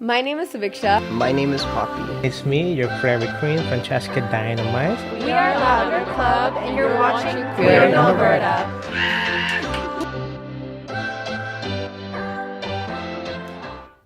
My name is Saviksha. My name is Poppy. It's me, your favorite queen, Francesca Dynamite. We are Louder Club, and you're watching Queer in Alberta.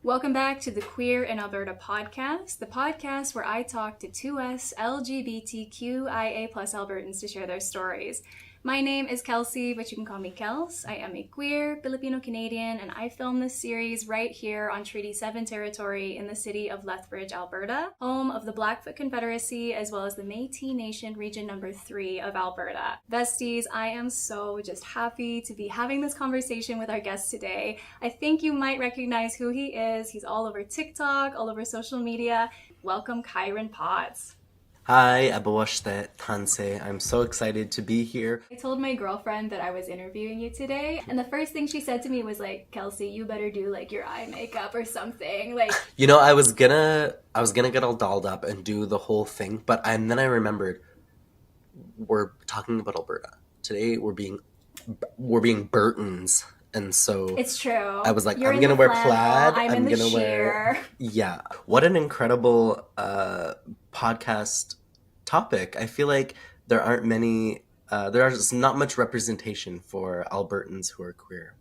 Welcome back to the Queer in Alberta podcast, the podcast where I talk to 2S LGBTQIA+ Albertans to share their stories. My name is Kelsey, but you can call me Kels. I am a queer Filipino-Canadian, and I film this series right here on Treaty 7 territory in the city of Lethbridge, Alberta, home of the Blackfoot Confederacy, as well as the Métis Nation Region Number 3 of Alberta. Besties, I am so just happy to be having this conversation with our guest today. I think you might recognize who he is. He's all over TikTok, all over social media. Welcome, Kairyn Potts. Hi, Abawashte Tanse. I'm so excited to be here. I told my girlfriend that I was interviewing you today, and the first thing she said to me was like, Kelsey, you better do like your eye makeup or something. Like, You know, I was gonna get all dolled up and do the whole thing, but then I remembered we're talking about Alberta. Today we're being Burtons. And so it's true. I was like, You're I'm gonna wear flannel, plaid. I'm gonna sheer. wear. Yeah. What an incredible podcast topic. I feel like there aren't many. There's not much representation for Albertans who are queer.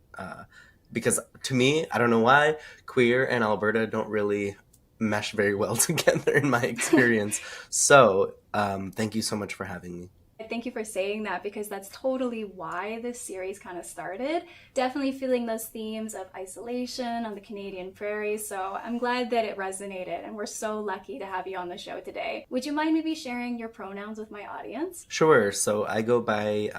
Because to me, I don't know why, queer and Alberta don't really mesh very well together in my experience. So thank you so much for having me. Thank you for saying that, because that's totally why this series kind of started. Definitely feeling those themes of isolation on the Canadian prairies, so I'm glad that it resonated, and we're so lucky to have you on the show today. Would you mind maybe sharing your pronouns with my audience? Sure. So I go by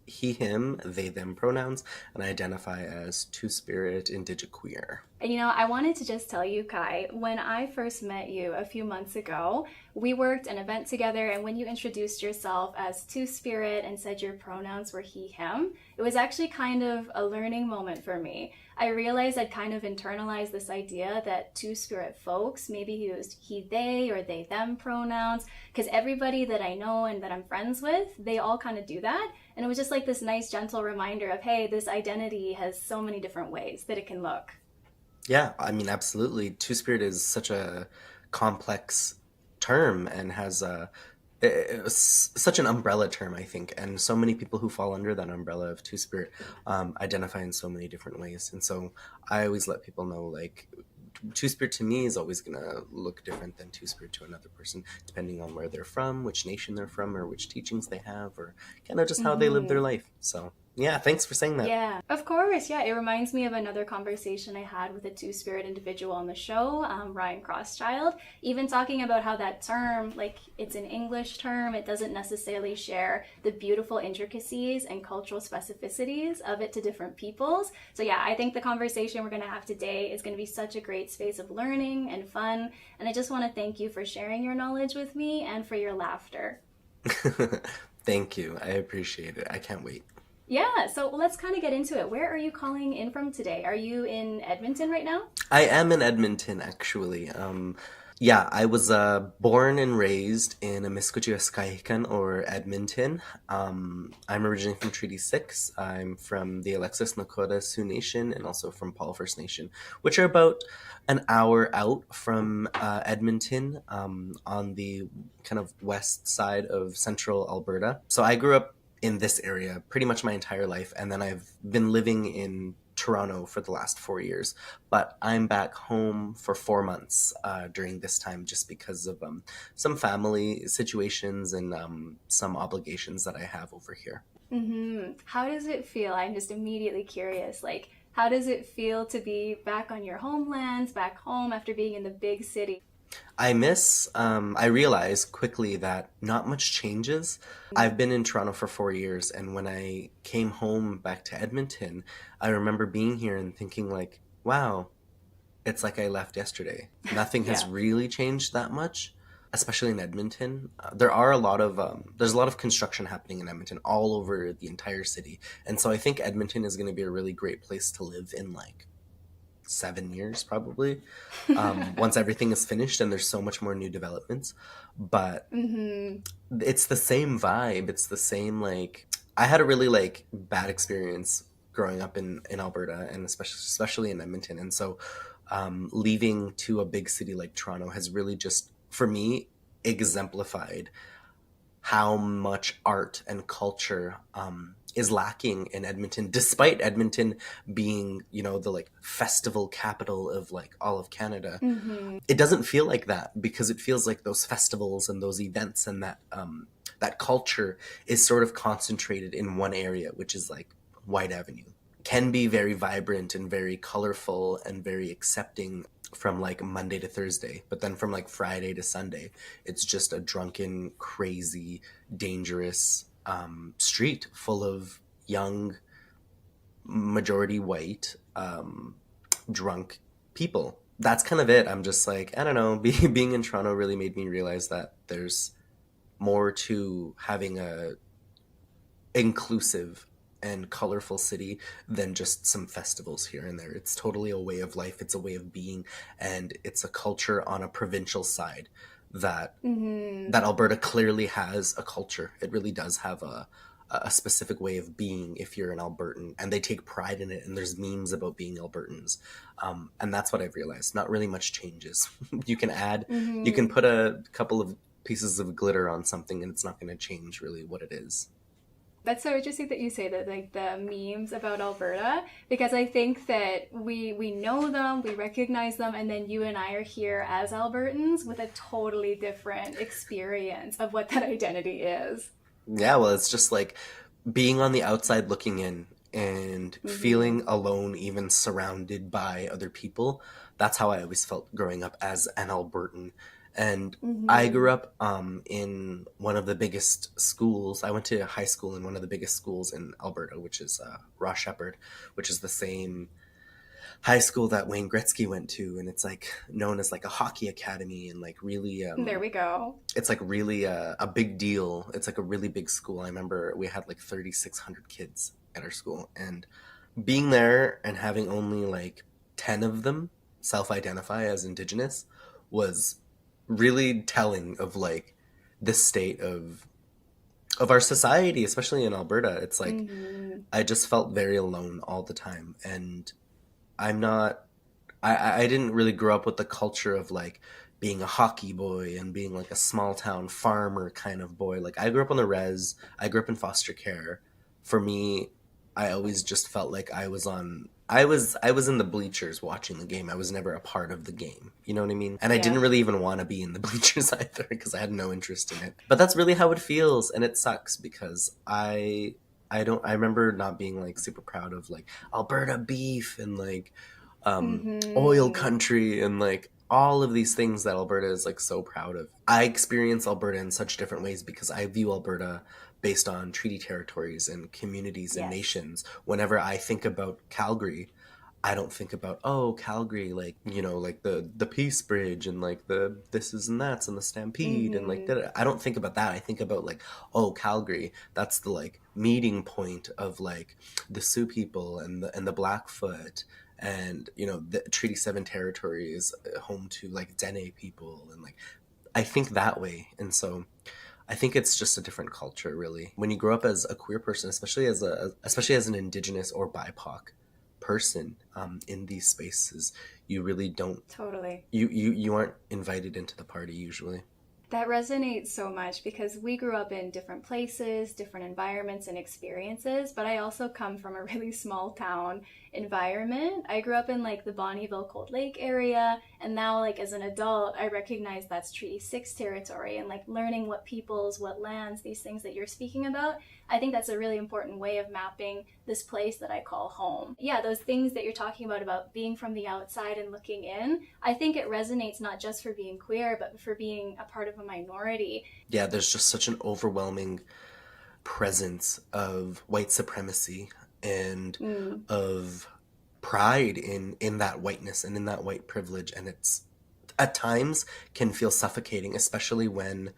he, him, they, them pronouns, and I identify as Two-Spirit Indigiqueer. And you know, I wanted to just tell you, Kai, when I first met you a few months ago, we worked an event together, and when you introduced yourself as Two-Spirit and said your pronouns were he, him, it was actually kind of a learning moment for me. I realized I'd kind of internalized this idea that Two-Spirit folks maybe used he, they, or they, them pronouns, because everybody that I know and that I'm friends with, they all kind of do that. And it was just like this nice, gentle reminder of, hey, this identity has so many different ways that it can look. Yeah, I mean, absolutely. Two-Spirit is such a complex term and has it's such an umbrella term, I think. And so many people who fall under that umbrella of Two-Spirit identify in so many different ways. And so I always let people know, like, Two-Spirit to me is always going to look different than Two-Spirit to another person, depending on where they're from, which nation they're from, or which teachings they have, or kind of just how they live their life. So yeah, thanks for saying that. Yeah, of course. Yeah, it reminds me of another conversation I had with a Two-Spirit individual on the show, Ryan Crosschild, even talking about how that term, like, it's an English term, it doesn't necessarily share the beautiful intricacies and cultural specificities of it to different peoples. So yeah, I think the conversation we're going to have today is going to be such a great space of learning and fun, and I just want to thank you for sharing your knowledge with me and for your laughter. Thank you. I appreciate it. I can't wait. Yeah, so let's kind of get into it. Where are you calling in from today? Are you in Edmonton right now? I am in Edmonton, actually. Yeah, I was born and raised in Amiskwacîwâskahikan, or Edmonton. I'm originally from Treaty 6. I'm from the Alexis, Nakota, Sioux Nation, and also from Paul First Nation, which are about an hour out from Edmonton, on the kind of west side of central Alberta. So I grew up in this area pretty much my entire life, and then I've been living in Toronto for the last 4 years, but I'm back home for 4 months during this time, just because of some family situations and some obligations that I have over here. How does it feel? I'm just immediately curious, like, how does it feel to be back on your homelands, back home after being in the big city? I realized quickly that not much changes. I've been in Toronto for 4 years, and when I came home back to Edmonton, I remember being here and thinking, like, wow, it's like I left yesterday. Nothing has really changed that much, especially in Edmonton. There's a lot of construction happening in Edmonton all over the entire city. And so I think Edmonton is going to be a really great place to live in, like, 7 years probably, once everything is finished and there's so much more new developments. But it's the same vibe. It's the same, like, I had a really, like, bad experience growing up in Alberta, and especially in Edmonton. And so leaving to a big city like Toronto has really just, for me, exemplified how much art and culture is lacking in Edmonton, despite Edmonton being, you know, the like festival capital of like all of Canada. It doesn't feel like that, because it feels like those festivals and those events and that culture is sort of concentrated in one area, which is like White Avenue. Can be very vibrant and very colorful and very accepting from like Monday to Thursday, but then from like Friday to Sunday, it's just a drunken, crazy, dangerous street full of young, majority white, drunk people. That's kind of it. I'm just like, I don't know, being in Toronto really made me realize that there's more to having a inclusive and colorful city than just some festivals here and there. It's totally a way of life. It's a way of being, and it's a culture on a provincial side that that Alberta clearly has a culture. It really does have a specific way of being if you're an Albertan, and they take pride in it, and there's memes about being Albertans. And that's what I've realized. Not really much changes. You can add, you can put a couple of pieces of glitter on something and it's not going to change really what it is. That's so interesting that you say that, like the memes about Alberta, because I think that we know them, we recognize them, and then you and I are here as Albertans with a totally different experience of what that identity is. Yeah, well, it's just like being on the outside looking in and feeling alone, even surrounded by other people. That's how I always felt growing up as an Albertan. And I grew up in one of the biggest schools. I went to high school in one of the biggest schools in Alberta, which is Ross Shepherd, which is the same high school that Wayne Gretzky went to. And it's like known as like a hockey academy, and like really... there we go. It's like really a big deal. It's like a really big school. I remember we had like 3,600 kids at our school. And being there and having only like 10 of them self-identify as Indigenous was really telling of like the state of our society, especially in Alberta. It's like I just felt very alone all the time, and I didn't really grow up with the culture of like being a hockey boy and being like a small town farmer kind of boy. Like I grew up on the res, I grew up in foster care. For me, I always just felt like I was in the bleachers watching the game. I was never a part of the game. You know what I mean? And I didn't really even want to be in the bleachers either, because I had no interest in it. But that's really how it feels, and it sucks because I remember not being like super proud of like Alberta beef and like oil country and like all of these things that Alberta is like so proud of. I experience Alberta in such different ways because I view Alberta based on treaty territories and communities and nations. Whenever I think about Calgary, I don't think about, oh, Calgary, like, you know, like the Peace Bridge and like the this is and that's and the Stampede and like that. I don't think about that. I think about like, oh, Calgary, that's the like meeting point of like the Sioux people and the Blackfoot, and you know the Treaty 7 territory is home to like Dene people, and like I think that way. And so I think it's just a different culture, really. When you grow up as a queer person, especially as an Indigenous or BIPOC person in these spaces, you really don't you aren't invited into the party usually. That resonates so much because we grew up in different places, different environments and experiences, but I also come from a really small town environment. I grew up in like the Bonnyville Cold Lake area, and now like as an adult, I recognize that's Treaty 6 territory, and like learning what peoples, what lands, these things that you're speaking about. I think that's a really important way of mapping this place that I call home. Yeah, those things that you're talking about being from the outside and looking in, I think it resonates not just for being queer, but for being a part of a minority. Yeah, there's just such an overwhelming presence of white supremacy and of pride in that whiteness and in that white privilege. And it's at times can feel suffocating, especially when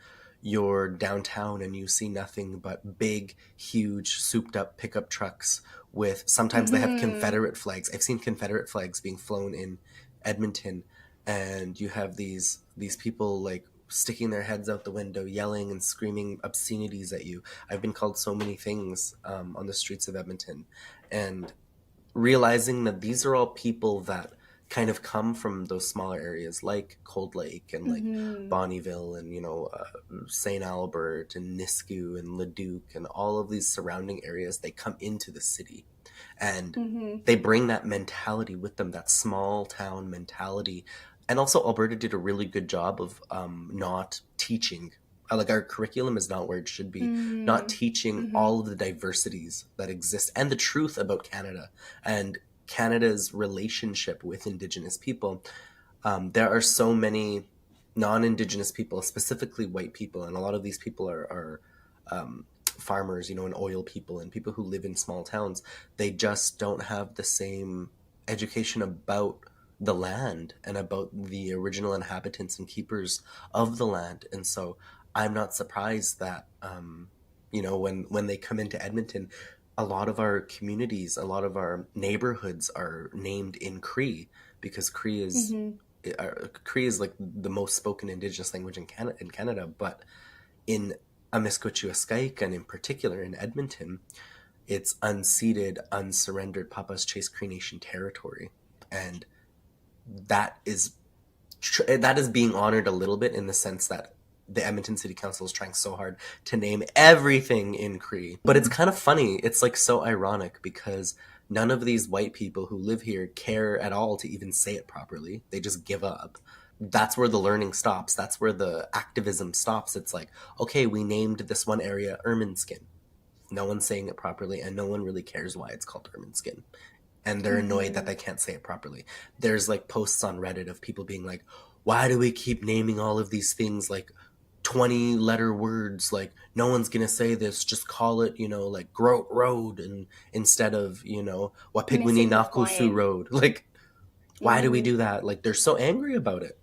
you're downtown and you see nothing but big, huge, souped up pickup trucks with, sometimes they have Confederate flags. I've seen Confederate flags being flown in Edmonton, and you have these people like sticking their heads out the window, yelling and screaming obscenities at you. I've been called so many things on the streets of Edmonton, and realizing that these are all people that kind of come from those smaller areas like Cold Lake and like Bonnyville and, St. Albert and Nisku and Leduc and all of these surrounding areas. They come into the city and they bring that mentality with them, that small town mentality. And also Alberta did a really good job of not teaching. Like our curriculum is not where it should be, not teaching all of the diversities that exist and the truth about Canada and Canada's relationship with Indigenous people. There are so many non-Indigenous people, specifically white people, and a lot of these people are farmers, and oil people and people who live in small towns. They just don't have the same education about the land and about the original inhabitants and keepers of the land. And so I'm not surprised that, when they come into Edmonton, a lot of our communities, a lot of our neighborhoods are named in Cree because Cree is like the most spoken Indigenous language in Canada. But in Amiskwacîwâskahikan in particular, in Edmonton, it's unceded, unsurrendered Papa's Chase Cree Nation territory. And that is being honored a little bit in the sense that the Edmonton City Council is trying so hard to name everything in Cree. But it's kind of funny. It's like so ironic because none of these white people who live here care at all to even say it properly. They just give up. That's where the learning stops. That's where the activism stops. It's like, okay, we named this one area Ermineskin. No one's saying it properly and no one really cares why it's called Ermineskin. And they're annoyed that they can't say it properly. There's like posts on Reddit of people being like, why do we keep naming all of these things like 20 letter words? Like, no one's gonna say this, just call it, like Groat Road and instead of, Wapigwini Nakusu Road. Like, why do we do that? Like, they're so angry about it.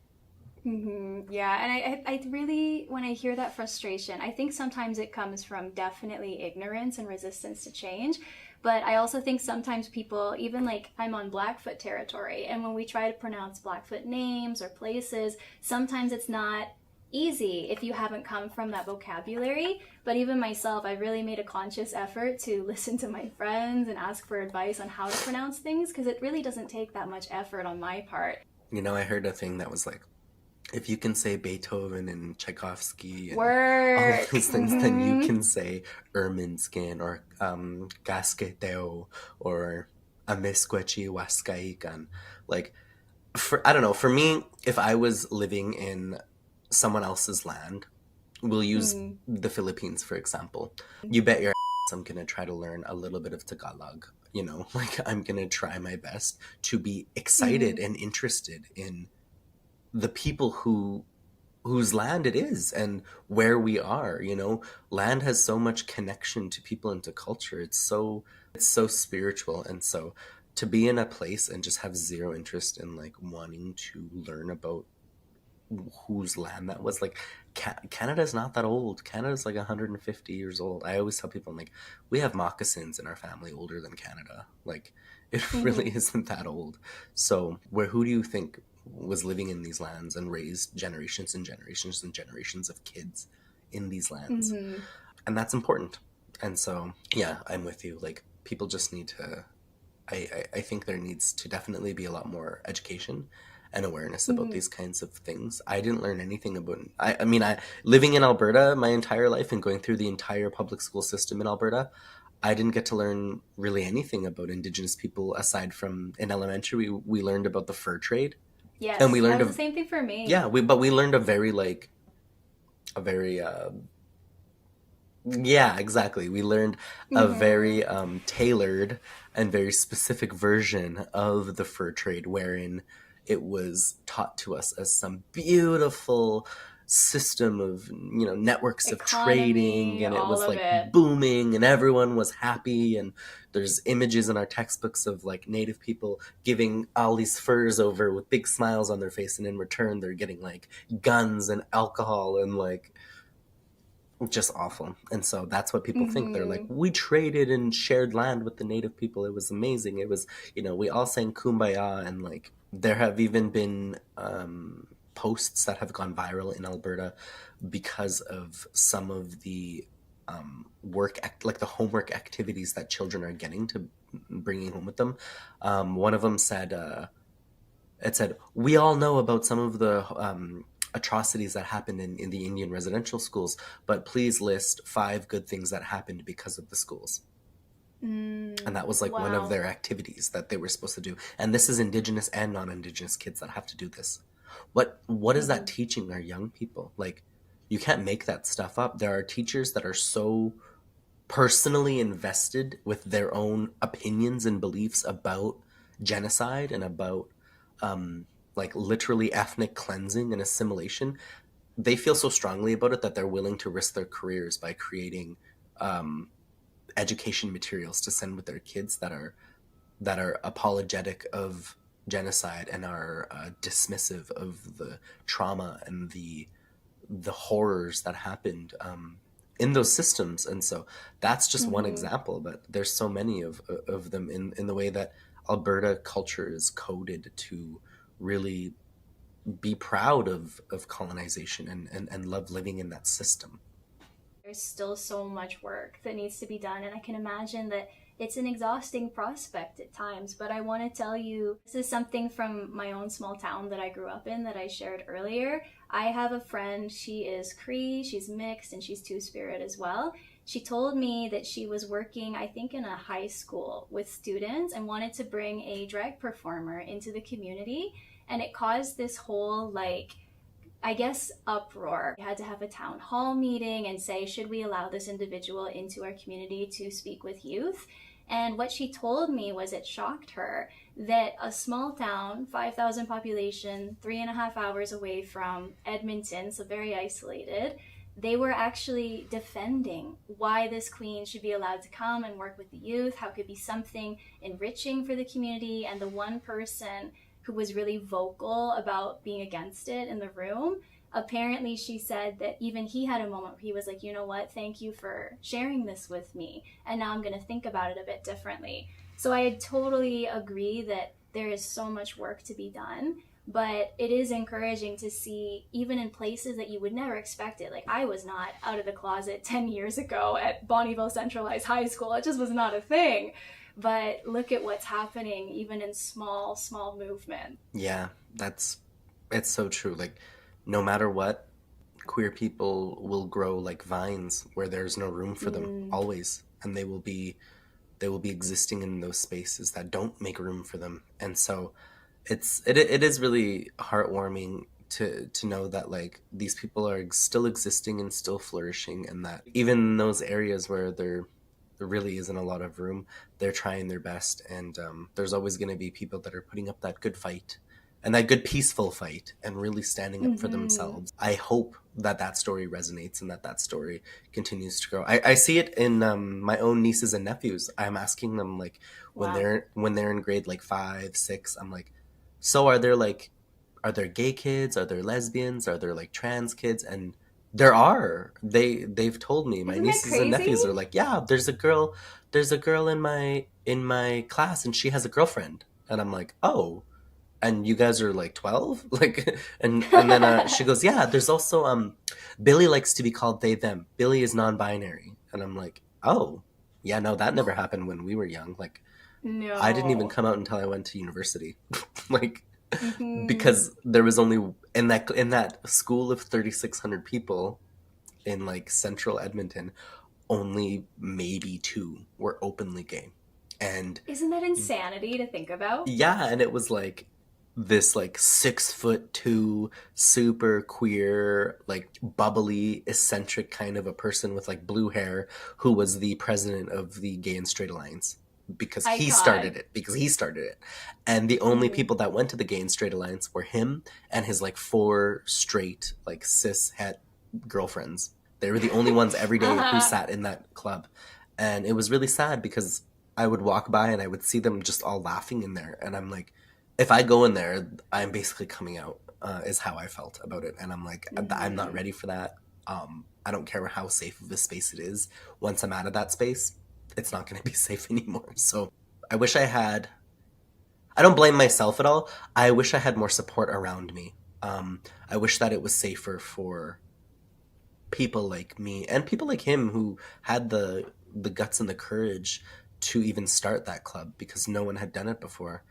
Yeah, and I really, when I hear that frustration, I think sometimes it comes from definitely ignorance and resistance to change. But I also think sometimes people, even like I'm on Blackfoot territory, and when we try to pronounce Blackfoot names or places, sometimes it's not easy if you haven't come from that vocabulary. But even myself, I really made a conscious effort to listen to my friends and ask for advice on how to pronounce things, because it really doesn't take that much effort on my part. I heard a thing that was like, if you can say Beethoven and Tchaikovsky and all of these things, then you can say Ermineskin or Gasketeo or Amiskwacîwâskahikan. Like, for me, if I was living in someone else's land, we'll use the Philippines, for example. You bet your ass I'm going to try to learn a little bit of Tagalog. Like I'm going to try my best to be excited and interested in the people whose land it is and where we are. Land has so much connection to people and to culture. It's so spiritual. And so to be in a place and just have zero interest in like wanting to learn about whose land that was, like, Canada's not that old. Canada's like 150 years old. I always tell people, I'm like, we have moccasins in our family older than Canada. Like, it really isn't that old. So who do you think was living in these lands and raised generations and generations and generations of kids in these lands? And that's important. And so, yeah, I'm with you. Like, people just need to, I think there needs to definitely be a lot more education and awareness about these kinds of things. I didn't learn anything about, I mean, living in Alberta my entire life and going through the entire public school system in Alberta, I didn't get to learn really anything about Indigenous people aside from in elementary, we learned about the fur trade. Yes, and we learned that was the same thing for me. Yeah, but we learned a very, yeah, exactly. We learned a very tailored and very specific version of the fur trade, wherein it was taught to us as some beautiful system of, networks of trading, and it was like booming and everyone was happy. And there's images in our textbooks of like Native people giving all these furs over with big smiles on their face, and in return they're getting like guns and alcohol and like just awful. And so that's what people think. They're like, we traded and shared land with the Native people. It was amazing. It was, we all sang Kumbaya, and like there have even been posts that have gone viral in Alberta because of some of the the homework activities that children are getting to bringing home with them. One of them said, It said, we all know about some of the atrocities that happened in the Indian residential schools, but please list 5 good things that happened because of the schools. And that was like one of Wow. their activities that they were supposed to do. And this is Indigenous and non-Indigenous kids that have to do this. What is that teaching our young people? Like, you can't make that stuff up. There are teachers that are so personally invested with their own opinions and beliefs about genocide and about like literally ethnic cleansing and assimilation. They feel so strongly about it that they're willing to risk their careers by creating education materials to send with their kids that are apologetic of genocide and are dismissive of the trauma and the horrors that happened in those systems. And so that's just one example, but there's so many of them in the way that Alberta culture is coded to really be proud of colonization and love living in that system. There's still so much work that needs to be done, and I can imagine that it's an exhausting prospect at times. But I want to tell you, this is something from my own small town that I grew up in that I shared earlier. I have a friend, she is Cree, she's mixed, and she's Two-Spirit as well. She told me that she was working, I think, in a high school with students and wanted to bring a drag performer into the community, and it caused this whole, like, I guess, uproar. We had to have a town hall meeting and say, should we allow this individual into our community to speak with youth? And what she told me was it shocked her that a small town, 5,000 population, 3.5 hours away from Edmonton, so very isolated, they were actually defending why this queen should be allowed to come and work with the youth, how it could be something enriching for the community. And the one person who was really vocal about being against it in the room, apparently she said that even he had a moment where he was like, you know what, thank you for sharing this with me, and now I'm going to think about it a bit differently. So I totally agree that there is so much work to be done, but it is encouraging to see, even in places that you would never expect it. Like, I was not out of the closet 10 years ago at Bonnyville Centralized High School. It just was not a thing. But look at what's happening even in small movement. Yeah, it's so true. Like, no matter what, queer people will grow like vines where there's no room for them always, and they will be existing in those spaces that don't make room for them. And so it is really heartwarming to know that, like, these people are still existing and still flourishing, and that even in those areas where there really isn't a lot of room, they're trying their best. And there's always going to be people that are putting up that good fight and that good peaceful fight and really standing up for themselves. I hope that story resonates and that story continues to grow. I see it in my own nieces and nephews. I'm asking them, like, when they're in grade like 5, 6, I'm like, so are there gay kids? Are there lesbians? Are there like trans kids? And there are. They've told me. My nieces and nephews are like, yeah, there's a girl in my class and she has a girlfriend. And I'm like, oh, and you guys are like 12? Like, and then she goes, yeah, there's also Billy likes to be called they them. Billy is non-binary. And I'm like, oh, yeah, no, that never happened when we were young. Like, No. I didn't even come out until I went to university. Like, because there was only in that school of 3,600 people in like central Edmonton, only maybe 2 were openly gay. And isn't that insanity to think about? yeah, and it was like this like 6'2", super queer, like bubbly, eccentric kind of a person with like blue hair who was the president of the Gay and Straight Alliance. Because he started it. And the only people that went to the Gay and Straight Alliance were him and his like 4 straight, like cis het girlfriends. They were the only ones every day who sat in that club. And it was really sad because I would walk by and I would see them just all laughing in there. And I'm like, if I go in there, I'm basically coming out, is how I felt about it. And I'm like, I'm not ready for that. I don't care how safe of a space it is. Once I'm out of that space, it's not going to be safe anymore. So I wish I don't blame myself at all. I wish I had more support around me. I wish that it was safer for people like me and people like him who had the guts and the courage to even start that club, because no one had done it before.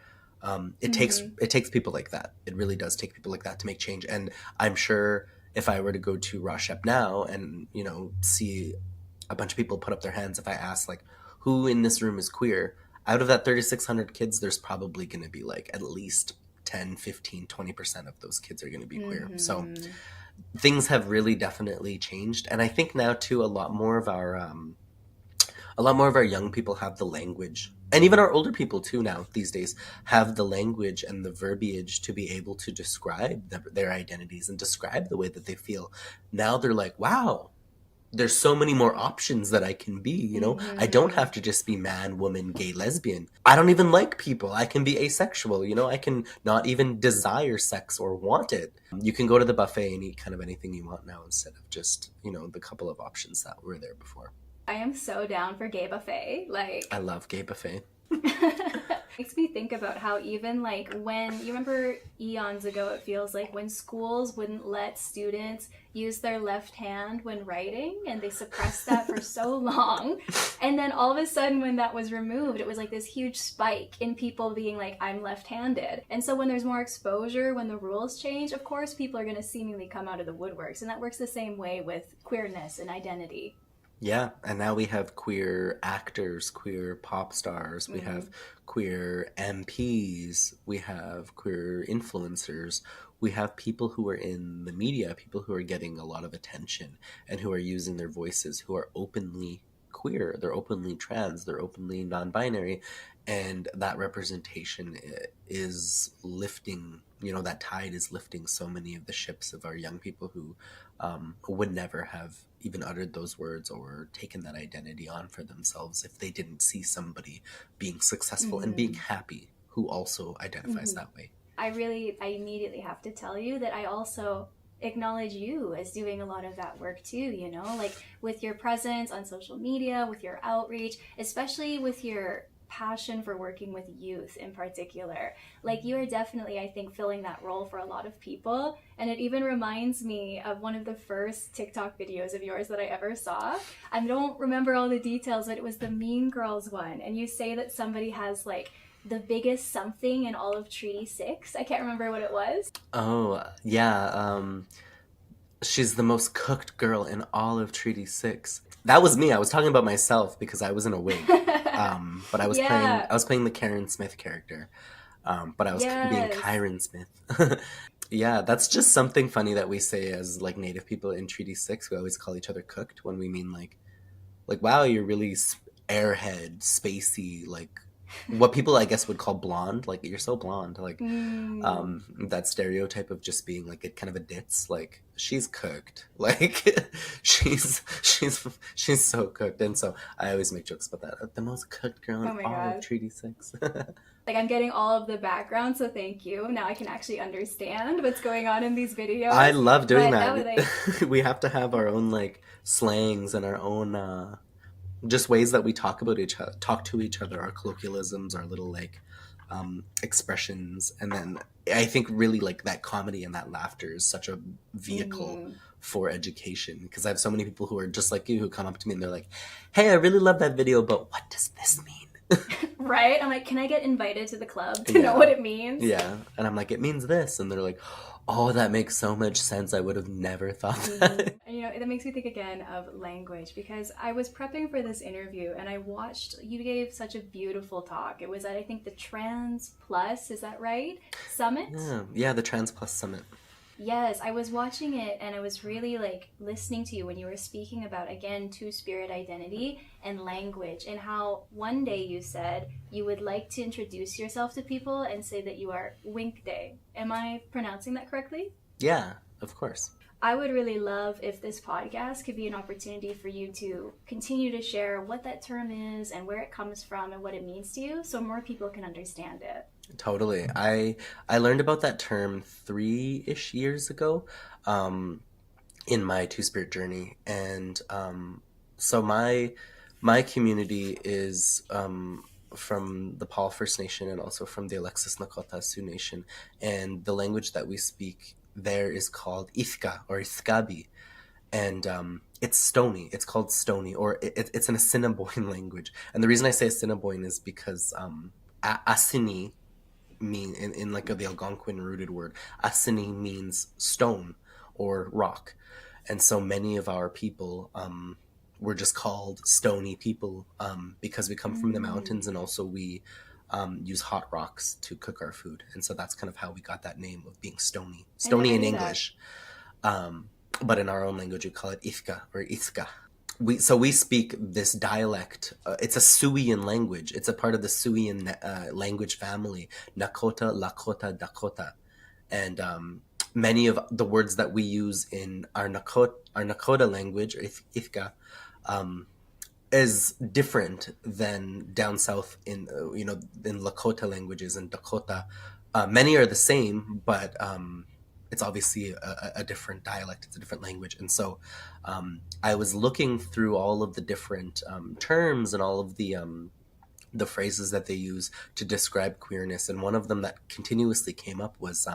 It takes people like that. It really does take people like that to make change. And I'm sure if I were to go to Roshep now and, you know, see a bunch of people put up their hands, if I ask like, who in this room is queer, out of that 3,600 kids, there's probably going to be like at least 10, 15, 20% of those kids are going to be queer. So things have really definitely changed. And I think now too, a lot more of our young people have the language, and even our older people too now these days have the language and the verbiage to be able to describe their identities and describe the way that they feel. Now they're like, wow, there's so many more options that I can be, you know? I don't have to just be man, woman, gay, lesbian. I don't even like people. I can be asexual, you know? I can not even desire sex or want it. You can go to the buffet and eat kind of anything you want now instead of just, you know, the couple of options that were there before. I am so down for gay buffet. Like, I love gay buffet. Makes me think about how even like when, you remember eons ago, it feels like when schools wouldn't let students use their left hand when writing, and they suppressed that for so long. And then all of a sudden when that was removed, it was like this huge spike in people being like, I'm left-handed. And so when there's more exposure, when the rules change, of course people are going to seemingly come out of the woodworks. And that works the same way with queerness and identity. Yeah, and now we have queer actors, queer pop stars, we have queer MPs, we have queer influencers, we have people who are in the media, people who are getting a lot of attention and who are using their voices, who are openly queer, they're openly trans, they're openly non-binary, and that representation is lifting, you know, that tide is lifting so many of the ships of our young people who would never have even uttered those words or taken that identity on for themselves if they didn't see somebody being successful and being happy who also identifies that way. I immediately have to tell you that I also acknowledge you as doing a lot of that work too, you know, like with your presence on social media, with your outreach, especially with your passion for working with youth in particular. Like, you are definitely, I think, filling that role for a lot of people. And it even reminds me of one of the first TikTok videos of yours that I ever saw. I don't remember all the details, but it was the Mean Girls one. And you say that somebody has like the biggest something in all of Treaty 6. I can't remember what it was. Oh, yeah. She's the most cooked girl in all of Treaty 6. That was me. I was talking about myself because I was in a wig. But I was playing the Karen Smith character. But I was being Kairyn Smith. Yeah, that's just something funny that we say as like Native people in Treaty 6. We always call each other cooked when we mean like wow, you're really airhead, spacey, like what people I guess would call blonde. Like, you're so blonde. Like that stereotype of just being like kind of a ditz. Like, she's cooked. Like she's so cooked. And so I always make jokes about that. The most cooked girl in all of Treaty 6. Like, I'm getting all of the background, so thank you. Now I can actually understand what's going on in these videos. I love doing that. We have to have our own like slangs and our own just ways that we talk to each other, our colloquialisms, our little like expressions. And then I think really like that comedy and that laughter is such a vehicle for education, because I have so many people who are just like you who come up to me and they're like, hey, I really love that video, but what does this mean? Right? I'm like, can I get invited to the club to know what it means? Yeah. And I'm like, it means this. And they're like, oh, that makes so much sense. I would have never thought that. And, you know, that makes me think again of language, because I was prepping for this interview and I watched, you gave such a beautiful talk. It was at, I think, the Trans Plus, is that right? Summit? Yeah, the Trans Plus Summit. Yes, I was watching it and I was really like listening to you when you were speaking about, again, two-spirit identity and language, and how one day you said you would like to introduce yourself to people and say that you are Winkte. Am I pronouncing that correctly? Yeah, of course. I would really love if this podcast could be an opportunity for you to continue to share what that term is and where it comes from and what it means to you, so more people can understand it. Totally. I learned about that term 3-ish years ago in my two-spirit journey. And so my community is from the Paul First Nation and also from the Alexis, Nakota, Sioux Nation. And the language that we speak there is called Ithka or Ithkabi. And it's Stony. It's called Stony, or it's an Assiniboine language. And the reason I say Assiniboine is because Asini mean in like the Algonquin rooted word, asini means stone or rock. And so many of our people were just called stony people because we come from the mountains, and also we use hot rocks to cook our food. And so that's kind of how we got that name of being stony. Stony in English. But in our own language, we call it ifka or iska. We speak this dialect. It's a Siouxian language. It's a part of the Siouxian language family, Nakota, Lakota, Dakota. And many of the words that we use in our Nakota language, or Ithka, is different than down south in Lakota languages and Dakota. Many are the same, but it's obviously a different dialect. It's a different language. And so I was looking through all of the different terms and all of the phrases that they use to describe queerness. And one of them that continuously came up was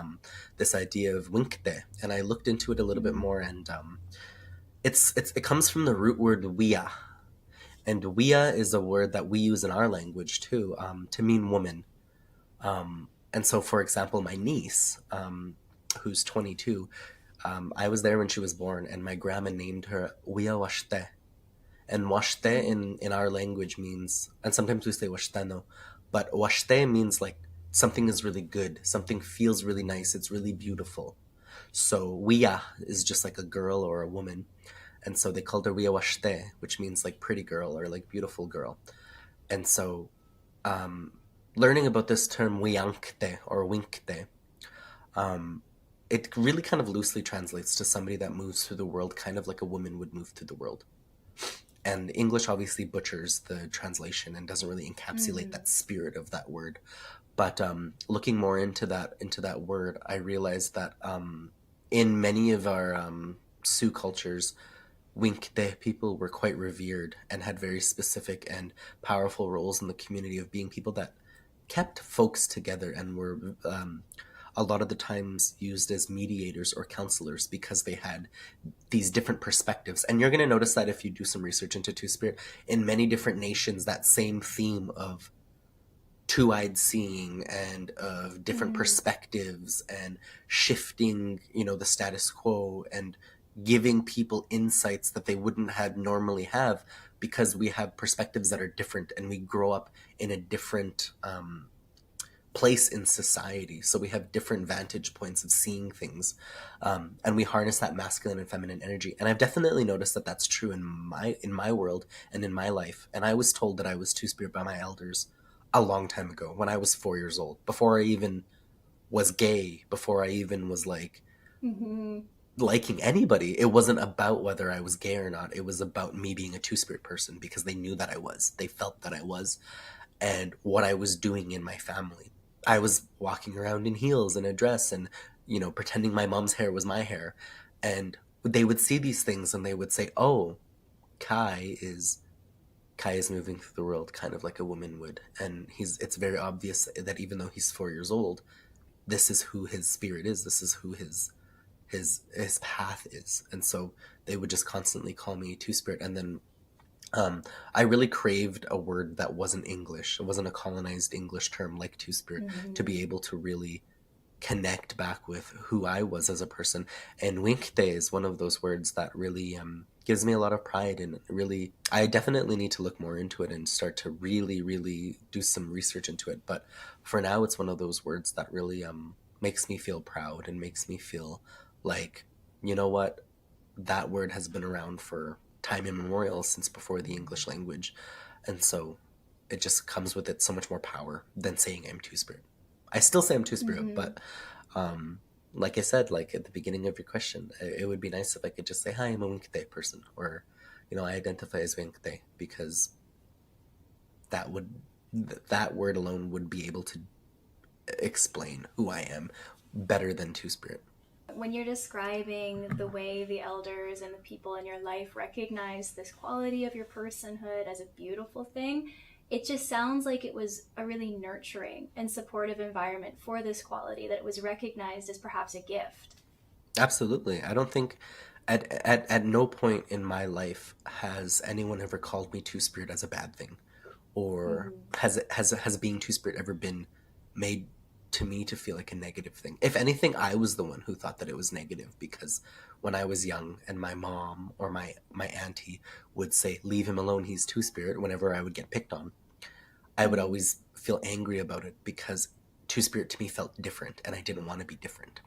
this idea of Winkte. And I looked into it a little bit more, and it comes from the root word wia. And wia is a word that we use in our language too, to mean woman. And so, for example, my niece, who's 22, I was there when she was born, and my grandma named her Wia Washte. And washte in our language means, and sometimes we say washtano, but washte means like something is really good, something feels really nice, it's really beautiful. So Wia is just like a girl or a woman. And so they called her Wia Washte, which means like pretty girl or like beautiful girl. And so learning about this term Wiankte or Winkte, it really kind of loosely translates to somebody that moves through the world kind of like a woman would move through the world. And English obviously butchers the translation and doesn't really encapsulate that spirit of that word. But looking more into that word, I realized that in many of our Sioux cultures, Winkte people were quite revered and had very specific and powerful roles in the community of being people that kept folks together and were a lot of the times used as mediators or counselors because they had these different perspectives. And you're going to notice that if you do some research into Two-Spirit, in many different nations, that same theme of two-eyed seeing and of different perspectives and shifting, the status quo and giving people insights that they wouldn't have normally have because we have perspectives that are different and we grow up in a different place in society. So we have different vantage points of seeing things, and we harness that masculine and feminine energy. And I've definitely noticed that that's true in my world and in my life. And I was told that I was Two-Spirit by my elders a long time ago when I was 4 years old, before I even was gay, before I even was like liking anybody. It wasn't about whether I was gay or not. It was about me being a Two-Spirit person because they knew that I was. They felt that I was, and what I was doing in my family. I was walking around in heels and a dress and, pretending my mom's hair was my hair. And they would see these things and they would say, oh, Kai is moving through the world kind of like a woman would. And it's very obvious that even though he's 4 years old, this is who his spirit is. This is who his path is. And so they would just constantly call me Two-Spirit. And then I really craved a word that wasn't English. It wasn't a colonized English term like Two-Spirit, to be able to really connect back with who I was as a person. And Winkte is one of those words that really gives me a lot of pride, and really, I definitely need to look more into it and start to really, really do some research into it. But for now, it's one of those words that really makes me feel proud and makes me feel like, you know what, that word has been around for time immemorial, since before the English language. And so it just comes with it so much more power than saying I'm Two-Spirit. I still say I'm Two-Spirit, but like I said, like at the beginning of your question, it would be nice if I could just say, hi, I'm a Winkte person, or, I identify as Winkte, because that word alone would be able to explain who I am better than Two-Spirit. When you're describing the way the elders and the people in your life recognize this quality of your personhood as a beautiful thing, it just sounds like it was a really nurturing and supportive environment for this quality, that it was recognized as perhaps a gift. Absolutely. I don't think at no point in my life has anyone ever called me Two-Spirit as a bad thing, or has being Two-Spirit ever been made to me to feel like a negative thing. If anything, I was the one who thought that it was negative, because when I was young and my mom or my auntie would say, leave him alone, he's two-spirit, whenever I would get picked on, I would always feel angry about it, because two-spirit to me felt different and I didn't want to be different.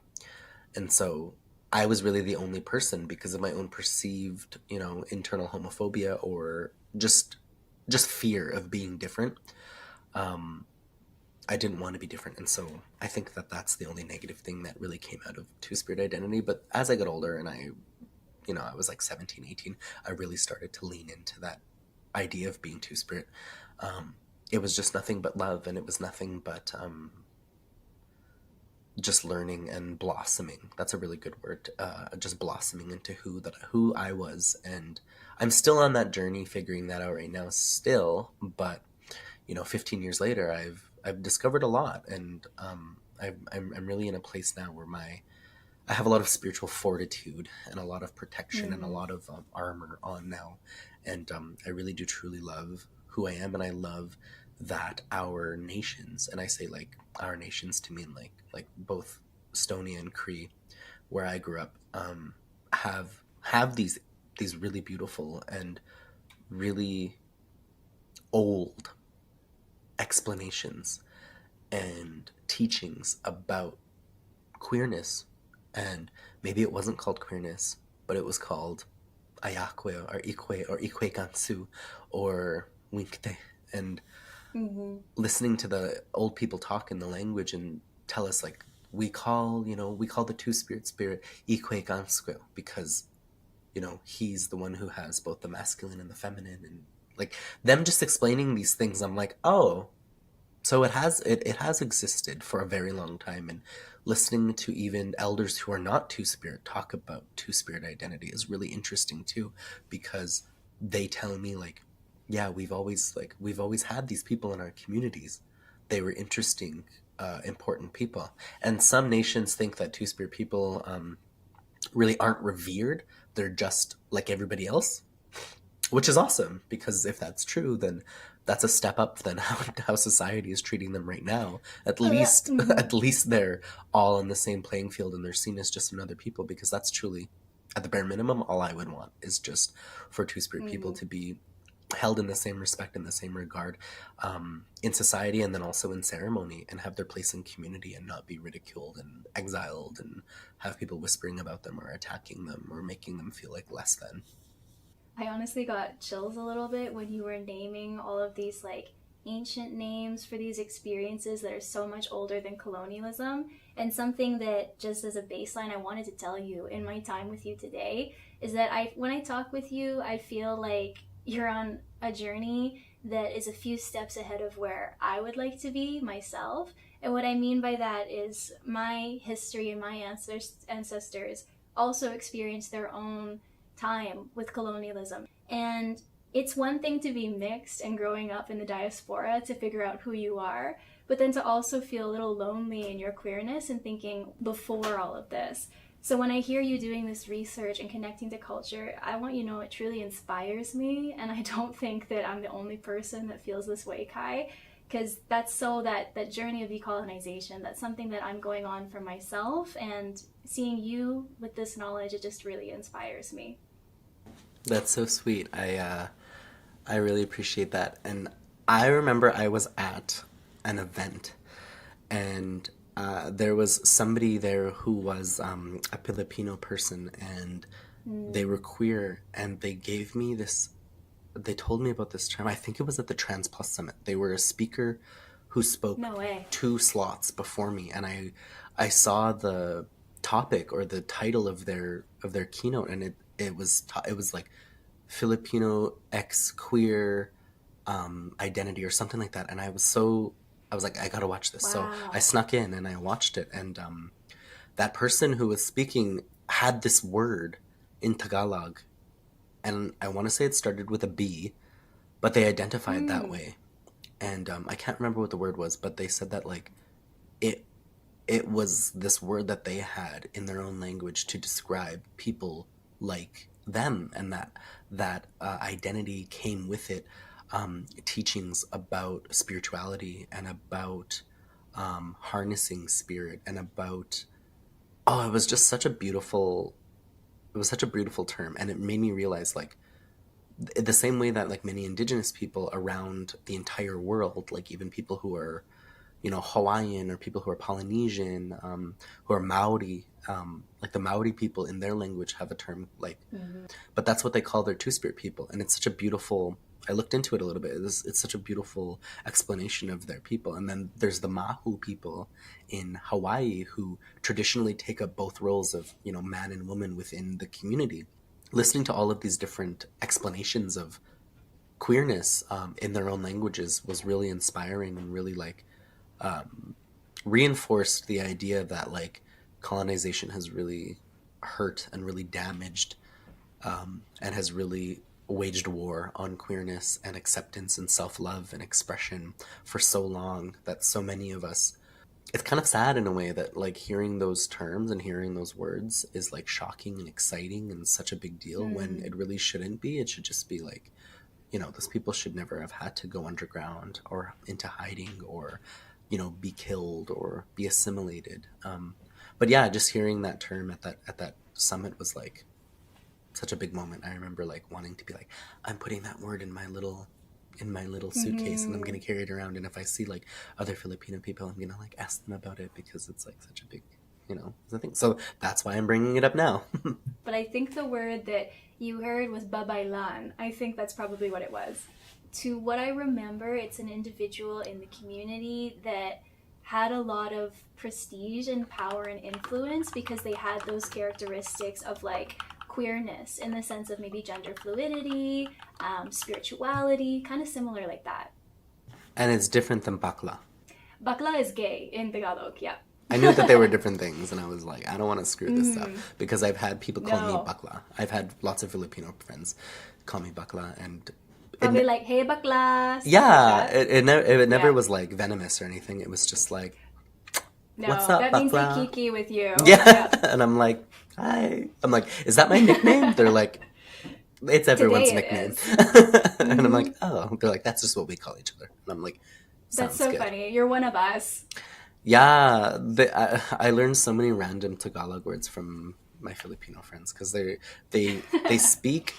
And so I was really the only person, because of my own perceived, internal homophobia or just fear of being different. I didn't want to be different. And so I think that that's the only negative thing that really came out of two-spirit identity. But as I got older and I was like 17, 18, I really started to lean into that idea of being two-spirit. It was just nothing but love, and it was nothing but just learning and blossoming. That's a really good word. Just blossoming into who I was. And I'm still on that journey, figuring that out right now still. But 15 years later, I've discovered a lot, and I'm really in a place now where I have a lot of spiritual fortitude and a lot of protection and a lot of armor on now, and I really do truly love who I am, and I love that our nations, and I say like our nations to mean like both Estonia and Cree, where I grew up, have these really beautiful and really old explanations and teachings about queerness. And maybe it wasn't called queerness, but it was called ayakwe or ikwe gansu or winkte. And listening to the old people talk in the language and tell us, like, we call the two-spirit ikwe gansu, because he's the one who has both the masculine and the feminine. And like them just explaining these things, I'm like, oh, so it has existed for a very long time. And listening to even elders who are not two-spirit talk about two-spirit identity is really interesting too, because they tell me, like, yeah, we've always had these people in our communities. They were interesting, important people. And some nations think that two-spirit people really aren't revered. They're just like everybody else, which is awesome, because if that's true, then that's a step up than how society is treating them right now. At least they're all on the same playing field, and they're seen as just another people, because that's truly, at the bare minimum, all I would want is just for two-spirit people to be held in the same respect and the same regard in society, and then also in ceremony, and have their place in community, and not be ridiculed and exiled and have people whispering about them or attacking them or making them feel like less than. I honestly got chills a little bit when you were naming all of these like ancient names for these experiences that are so much older than colonialism. And something that, just as a baseline, I wanted to tell you in my time with you today is that when I talk with you, I feel like you're on a journey that is a few steps ahead of where I would like to be myself. And what I mean by that is my history and my ancestors also experienced their own time with colonialism. And it's one thing to be mixed and growing up in the diaspora to figure out who you are, but then to also feel a little lonely in your queerness and thinking before all of this. So when I hear you doing this research and connecting to culture, I want you to know it truly inspires me, and I don't think that I'm the only person that feels this way, Kai, because that's so that journey of decolonization, that's something that I'm going on for myself, and seeing you with this knowledge, it just really inspires me. That's so sweet. I really appreciate that. And I remember I was at an event, and there was somebody there who was a Filipino person, and they were queer, and they told me about this term. I think it was at the Trans Plus Summit. They were a speaker who spoke 2 slots before me, and I saw the topic or the title of their keynote, and it was like Filipino X queer identity or something like that. And I was like, I gotta watch this. Wow. So I snuck in and I watched it, and that person who was speaking had this word in Tagalog, and I want to say it started with a B, but they identified that way. And I can't remember what the word was, but they said that like it was this word that they had in their own language to describe people like them, and that identity came with it, teachings about spirituality and about harnessing spirit and about, it was just such a beautiful, it was such a beautiful term. And it made me realize, like, the same way that like many indigenous people around the entire world, like even people who are, you know, Hawaiian or people who are Polynesian, who are Maori, like the Maori people in their language have a term like, but that's what they call their two-spirit people. And it's such a beautiful, I looked into it a little bit. It's such a beautiful explanation of their people. And then there's the Mahu people in Hawaii who traditionally take up both roles of, you know, man and woman within the community. Listening to all of these different explanations of queerness in their own languages was really inspiring and really like reinforced the idea that like colonization has really hurt and really damaged and has really waged war on queerness and acceptance and self-love and expression for so long that so many of us, it's kind of sad in a way that like hearing those terms and hearing those words is like shocking and exciting and such a big deal when it really shouldn't be. It should just be like, you know, those people should never have had to go underground or into hiding or, you know, be killed or be assimilated. But yeah, just hearing that term at that summit was like such a big moment. I remember like wanting to be like, I'm putting that word in my little suitcase and I'm gonna carry it around, and if I see like other Filipino people, I'm gonna like ask them about it because it's like such a big, you know, thing. So that's why I'm bringing it up now. But I think the word that you heard was babaylan. I think that's probably what it was. To what I remember, it's an individual in the community that had a lot of prestige and power and influence because they had those characteristics of like queerness in the sense of maybe gender fluidity, spirituality, kind of similar like that. And it's different than bakla. Bakla is gay in Tagalog, yeah. I knew that they were different things, and I was like, I don't want to screw this up because I've had people call me bakla. I've had lots of Filipino friends call me bakla, and probably like, hey bakla. Yeah, like it never was like venomous or anything. It was just like, no, what's up, that bakla? means they kiki with you. Yeah. And I'm like, hi. I'm like, is that my nickname? They're like, it's everyone's nickname. And I'm like, oh. They're like, that's just what we call each other. And I'm like, that's so good. Funny. You're one of us. Yeah, I learned so many random Tagalog words from my Filipino friends because they speak,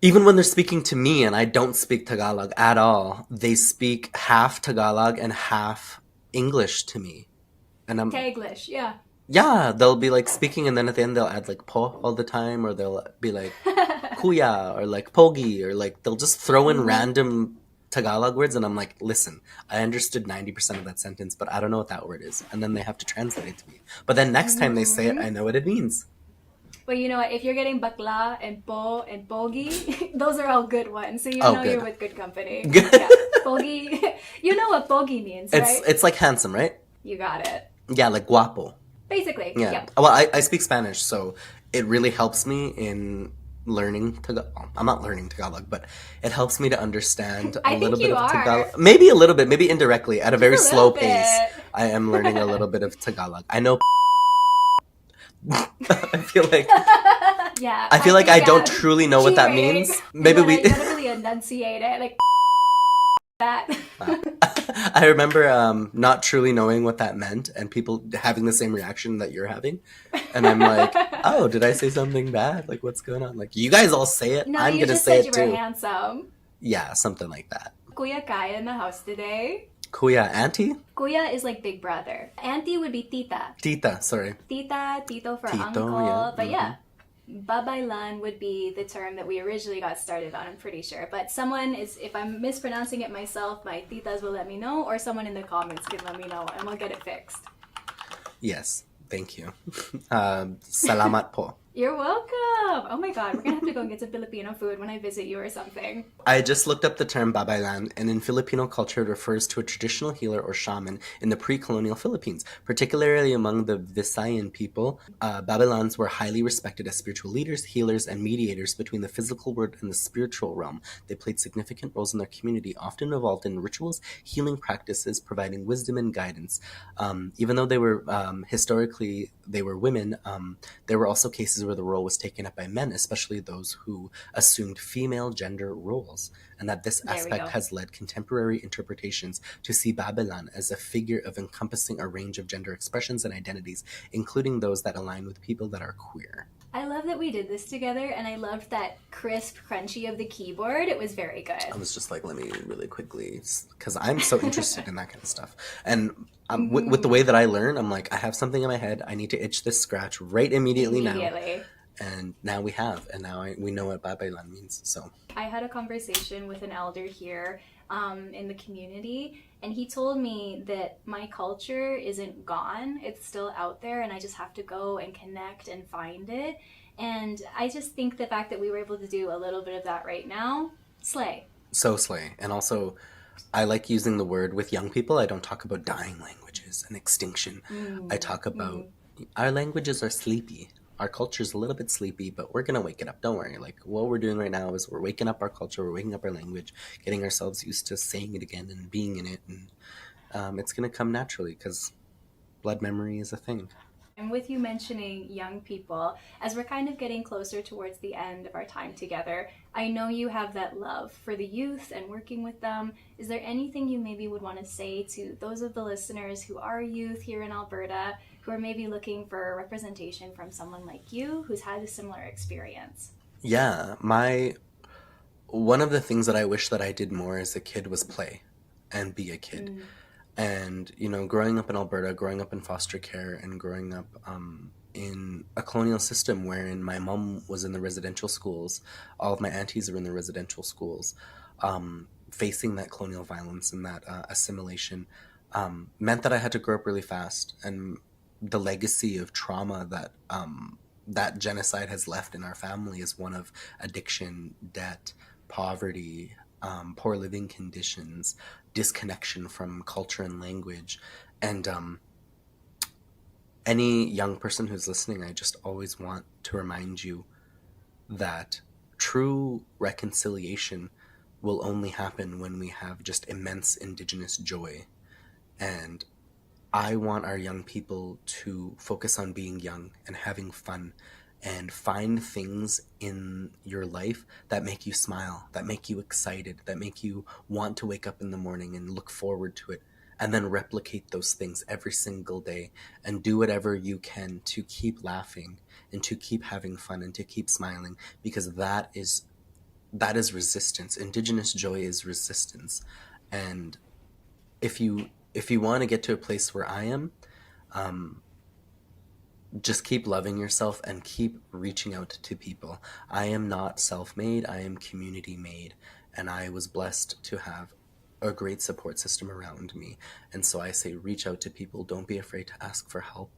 even when they're speaking to me and I don't speak Tagalog at all, they speak half Tagalog and half English to me. And I'm Taglish, yeah. Yeah, they'll be like speaking and then at the end they'll add like po all the time, or they'll be like kuya or like pogi, or like they'll just throw in random Tagalog words, and I'm like, listen, I understood 90% of that sentence, but I don't know what that word is. And then they have to translate it to me. But then next time they say it, I know what it means. Well, you know what? If you're getting bakla and po and pogi, those are all good ones. So you know good. You're with good company. Yeah. Pogi, you know what pogi means, right? It's like handsome, right? You got it. Yeah, like guapo. Basically, yeah. Well, I speak Spanish, so it really helps me in learning Tagalog. I'm not learning Tagalog, but it helps me to understand a little bit of Tagalog. Maybe a little bit, maybe indirectly, at a very slow pace. I am learning a little bit of Tagalog. I know. I feel like. Yeah. I feel like I don't truly know what that means. Maybe we. You gotta really enunciate it, like that. I remember not truly knowing what that meant and people having the same reaction that you're having. And I'm like, oh, did I say something bad? Like, what's going on? Like, you guys all say it. No, I'm going to say it too. you just said you were handsome. Yeah, something like that. Kuya Kaya in the house today. Kuya, auntie? Kuya is like big brother. Auntie would be tita. Tita, sorry. Tita, tito for Tito, uncle. Yeah. But yeah. Babaylan would be the term that we originally got started on, I'm pretty sure. But someone is, if I'm mispronouncing it myself, my titas will let me know, or someone in the comments can let me know, and we'll get it fixed. Yes, thank you. Salamat po. You're welcome. Oh my God, we're gonna have to go and get some Filipino food when I visit you or something. I just looked up the term babaylan, and in Filipino culture it refers to a traditional healer or shaman in the pre-colonial Philippines. Particularly among the Visayan people, babaylans were highly respected as spiritual leaders, healers, and mediators between the physical world and the spiritual realm. They played significant roles in their community, often involved in rituals, healing practices, providing wisdom and guidance. Even though they were historically they were women, there were also cases 1960s where the role was taken up by men, especially those who assumed female gender roles, and that this aspect has led contemporary interpretations to see Babylon as a figure of encompassing a range of gender expressions and identities, including those that align with people that are queer. I love that we did this together, and I loved that crisp crunchy of the keyboard. It was very good. I was just like, let me really quickly, because I'm so interested in that kind of stuff. And with the way that I learn, I'm like, I have something in my head. I need to itch this scratch right immediately. Now. And now we have, and now we know what Babylon means. So I had a conversation with an elder here in the community, and he told me that my culture isn't gone. It's still out there, and I just have to go and connect and find it. And I just think the fact that we were able to do a little bit of that right now, slay. So slay. And also, I like using the word with young people. I don't talk about dying languages and extinction. I talk about our languages are sleepy. Our culture's a little bit sleepy, but we're going to wake it up. Don't worry. Like, what we're doing right now is we're waking up our culture, we're waking up our language, getting ourselves used to saying it again and being in it. And it's going to come naturally because blood memory is a thing. And with you mentioning young people, as we're kind of getting closer towards the end of our time together, I know you have that love for the youth and working with them. Is there anything you maybe would want to say to those of the listeners who are youth here in Alberta, who are maybe looking for representation from someone like you who's had a similar experience? Yeah, one of the things that I wish that I did more as a kid was play and be a kid. And, you know, growing up in Alberta, growing up in foster care, and growing up in a colonial system wherein my mom was in the residential schools, all of my aunties were in the residential schools, facing that colonial violence and that assimilation meant that I had to grow up really fast. And the legacy of trauma that that genocide has left in our family is one of addiction, debt, poverty, poor living conditions, disconnection from culture and language. And any young person who's listening, I just always want to remind you that true reconciliation will only happen when we have just immense Indigenous joy. And I want our young people to focus on being young and having fun and find things in your life that make you smile, that make you excited, that make you want to wake up in the morning and look forward to it, and then replicate those things every single day and do whatever you can to keep laughing and to keep having fun and to keep smiling, because that is resistance. Indigenous joy is resistance. And if you want to get to a place where I am, just keep loving yourself and keep reaching out to people. I am not self-made, I am community-made, and I was blessed to have a great support system around me. And so I say, reach out to people. Don't be afraid to ask for help.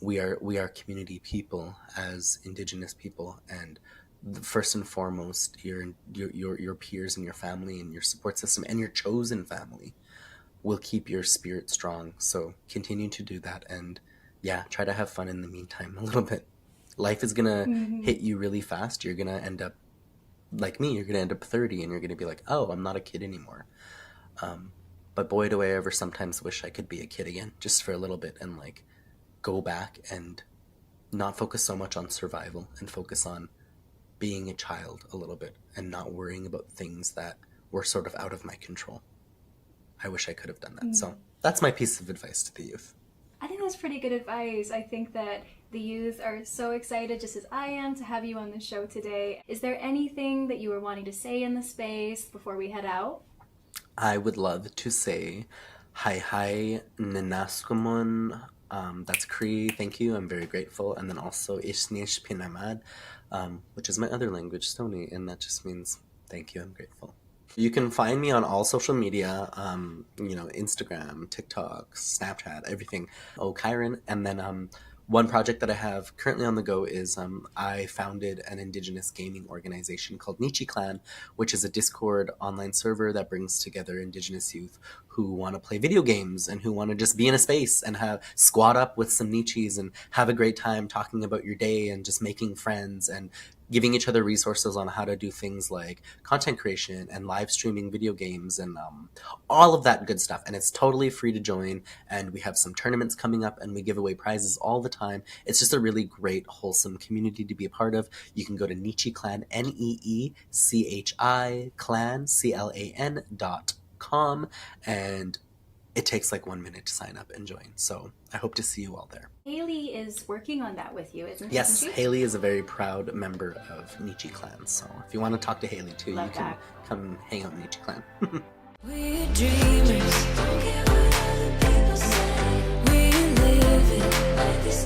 We are community people as Indigenous people, and first and foremost, your peers and your family and your support system and your chosen family will keep your spirit strong. So continue to do that, and yeah, try to have fun in the meantime a little bit. Life is gonna hit you really fast. You're gonna end up like me. You're gonna end up 30 and you're gonna be like, oh, I'm not a kid anymore. But boy, do I ever sometimes wish I could be a kid again, just for a little bit, and like go back and not focus so much on survival and focus on being a child a little bit and not worrying about things that were sort of out of my control. I wish I could have done that. So that's my piece of advice to the youth. I think that's pretty good advice. I think that the youth are so excited, just as I am, to have you on the show today. Is there anything that you were wanting to say in the space before we head out? I would love to say hi ninaskumon. That's Cree, thank you, I'm very grateful. And then also Ishnish Pinamad, which is my other language, Stony, and that just means thank you, I'm grateful. You can find me on all social media, Instagram, TikTok, Snapchat, everything. Oh, Kairyn. And then one project that I have currently on the go is I founded an Indigenous gaming organization called Nichi Clan, which is a Discord online server that brings together Indigenous youth who want to play video games and who want to just be in a space and have squat up with some nichis and have a great time talking about your day and just making friends and giving each other resources on how to do things like content creation and live streaming video games and all of that good stuff. And it's totally free to join. And we have some tournaments coming up and we give away prizes all the time. It's just a really great, wholesome community to be a part of. You can go to NeeChi Clan, clan, CLAN.com, and it takes like 1 minute to sign up and join. So I hope to see you all there. Haley is working on that with you, isn't she? Yes, Haley is a very proud member of Nichi Clan. So if you want to talk to Haley too, Love you can that. come hang out in Nichi Clan. We're dreamers, don't care what other people say. We live it like this.